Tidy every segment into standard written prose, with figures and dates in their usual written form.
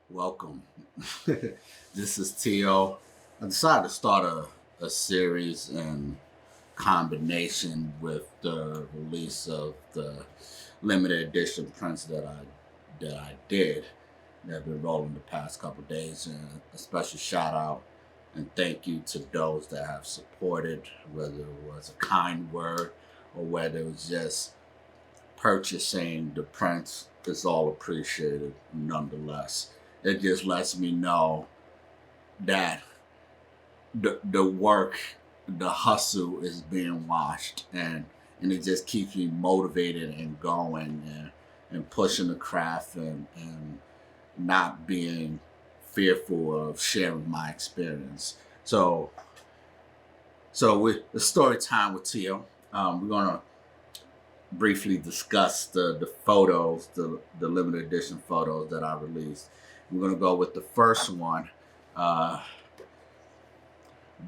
Welcome. This is Teo. I decided to start a series in combination with the release of the limited edition prints that I did that have been rolling the past couple of days. And a special shout out and thank you to those that have supported, whether it was a kind word or whether it was just purchasing the prints. Is all appreciated nonetheless. It just lets me know that the work, the hustle is being watched, and it just keeps me motivated and going and pushing the craft and not being fearful of sharing my experience. So with the story time with Tio, we're gonna briefly discuss the photos, the limited edition photos that I released. We're gonna go with the first one. Uh,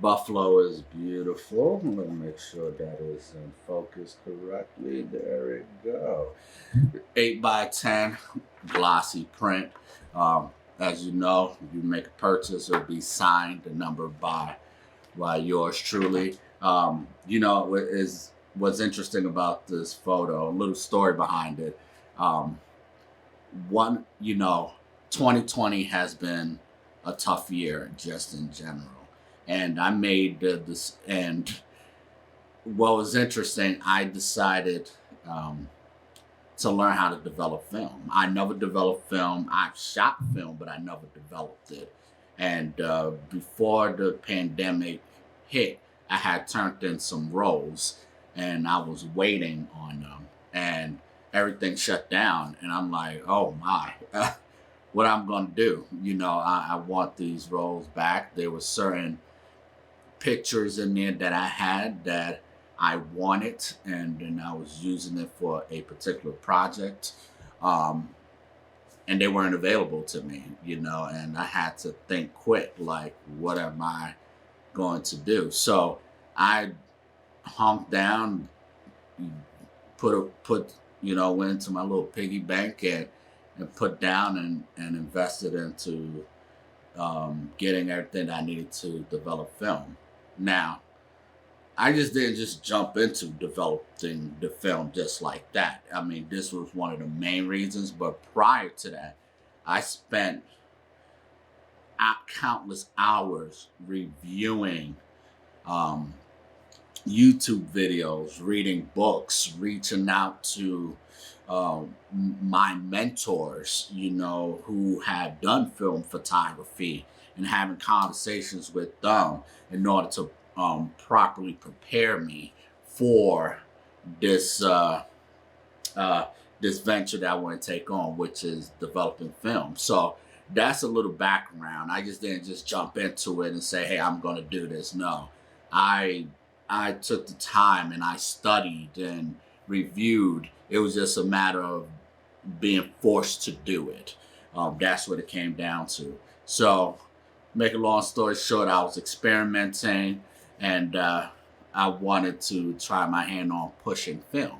Buffalo is beautiful. I'm gonna make sure that is in focus correctly. There we go. 8 by 10 glossy print. As you know, if you make a purchase, it'll be signed and numbered by yours truly. What is what's interesting about this photo, a little story behind it. Um, 2020 has been a tough year just in general. And I made this, and what was interesting, I decided um, to learn how to develop film. I never developed film. I shot film, but I never developed it. And before the pandemic hit, I had turned in some roles, and I was waiting on them, and everything shut down. And I'm like, oh my, what I'm gonna do? I want these roles back. There were certain pictures in there that I had that I wanted, and I was using it for a particular project. Um, and they weren't available to me, and I had to think quick, like, what am I going to do? So I hunked down, went into my little piggy bank and put down and invested into getting everything that I needed to develop film. Now, I just didn't just jump into developing the film just like that. I mean, this was one of the main reasons, but prior to that, I spent countless hours reviewing um, YouTube videos, reading books, reaching out to my mentors, who have done film photography and having conversations with them in order to properly prepare me for this uh, this venture that I want to take on, which is developing film. So that's a little background. I just didn't just jump into it and say, "Hey, I'm going to do this." No, I I took the time and I studied and reviewed. It was just a matter of being forced to do it. That's what it came down to. So, make a long story short, I was experimenting, and I wanted to try my hand on pushing film.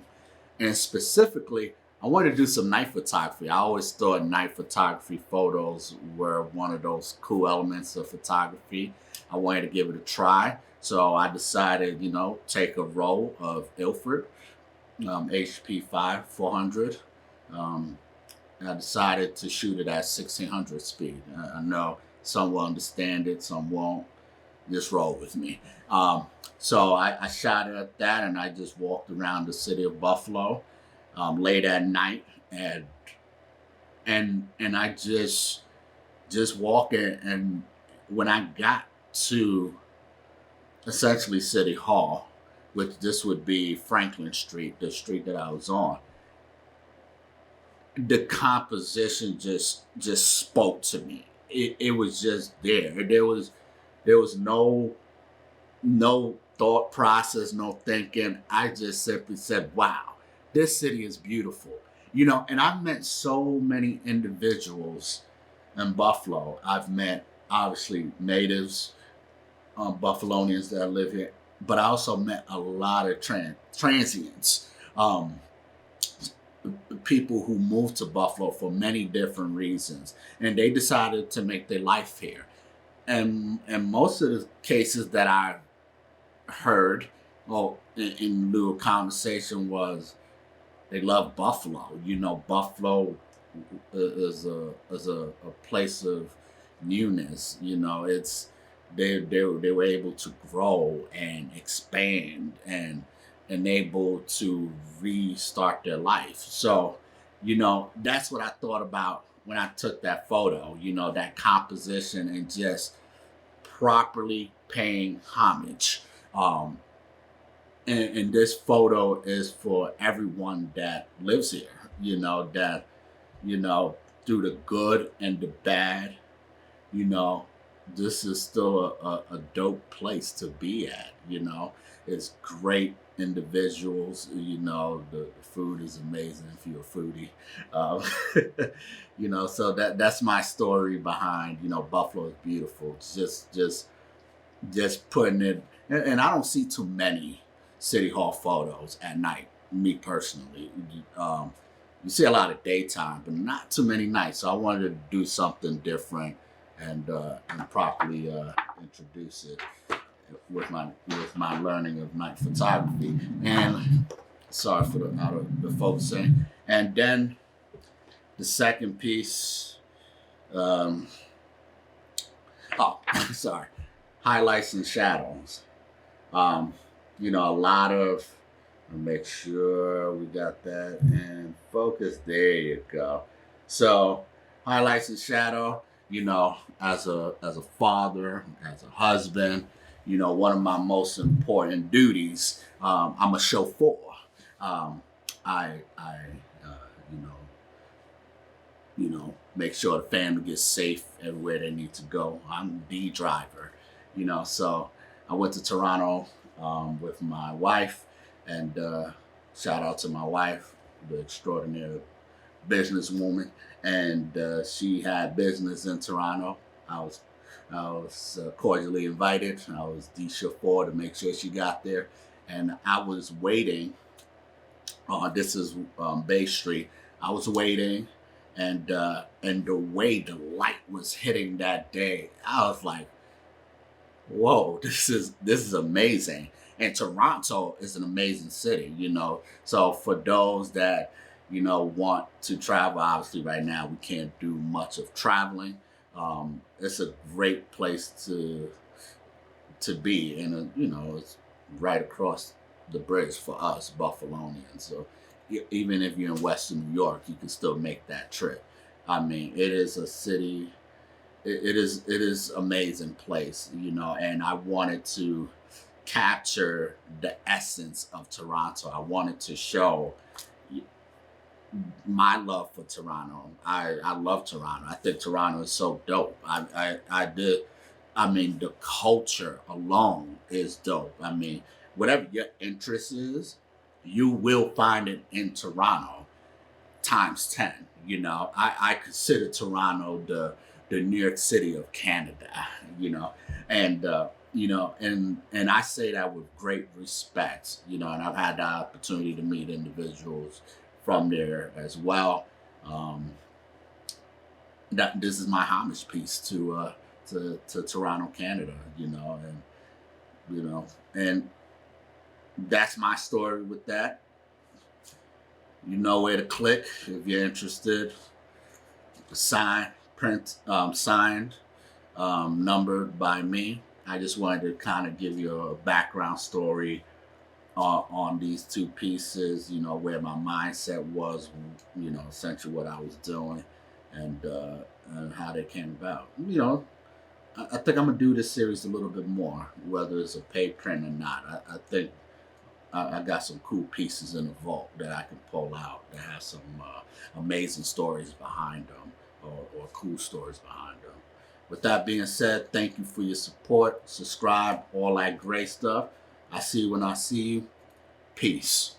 And specifically, I wanted to do some night photography. I always thought night photography photos were one of those cool elements of photography. I wanted to give it a try. So I decided, take a roll of Ilford HP 400. Um, I decided to shoot it at 1600 speed. I know some will understand it, some won't. Just roll with me. So I shot it at that, and I just walked around the city of Buffalo late at night, and I just walking. And when I got to essentially City Hall, which this would be Franklin Street, the street that I was on, the composition just spoke to me. It was just there. There was no thought process, no thinking. I just simply said, "Wow, this city is beautiful." And I've met so many individuals in Buffalo. I've met obviously natives, Buffalonians that live here, but I also met a lot of transients. Um, people who moved to Buffalo for many different reasons, and they decided to make their life here. And most of the cases that I heard, well, in lieu of conversation, was they love Buffalo. Buffalo is a place of newness. They were able to grow and expand and able to restart their life. So, that's what I thought about when I took that photo. That composition and just properly paying homage. Um, and this photo is for everyone that lives here. That you know through the good and the bad. you know, this is still a dope place to be at. It's great individuals. The food is amazing if you're a foodie. Um, so that's my story behind, Buffalo is beautiful. It's just putting it, and I don't see too many city hall photos at night, me personally. You see a lot of daytime, but not too many nights. So I wanted to do something different and properly introduce it with my learning of night photography. And sorry for the out of the focusing. And then the second piece, oh, sorry, highlights and shadows. A lot of, make sure we got that in focus. There you go. So highlights and shadow. As a father, as a husband, one of my most important duties. I'm a chauffeur. I you know, make sure the family gets safe everywhere they need to go. I'm the driver. So I went to Toronto with my wife, and shout out to my wife, the extraordinary businesswoman, and she had business in Toronto. I was cordially invited. I was the chauffeur to make sure she got there, and I was waiting. This is Bay Street. I was waiting, and the way the light was hitting that day, I was like, "Whoa, this is amazing." And Toronto is an amazing city. So for those that want to travel, obviously right now we can't do much of traveling. It's a great place to be, and it's right across the bridge for us Buffalonians. So even if you're in Western New York, you can still make that trip. I mean, it is a city. It is amazing place, and I wanted to capture the essence of Toronto. I wanted to show my love for Toronto. I love Toronto. I think Toronto is so dope. I did. I mean, the culture alone is dope. I mean, whatever your interest is, you will find it in Toronto times 10. I consider Toronto the New York City of Canada. And and I say that with great respect. And I've had the opportunity to meet individuals from there as well. Um, that this is my homage piece to Toronto, Canada. And that's my story with that. You know where to click if you're interested. Signed, numbered by me. I just wanted to kind of give you a background story on these two pieces. Where my mindset was. Essentially what I was doing, and how they came about. I think I'm gonna do this series a little bit more, whether it's a paid print or not. I think I got some cool pieces in the vault that I can pull out that have some amazing stories behind them, or cool stories behind them. With that being said, thank you for your support. Subscribe, all that great stuff. I see you when I see you. Peace.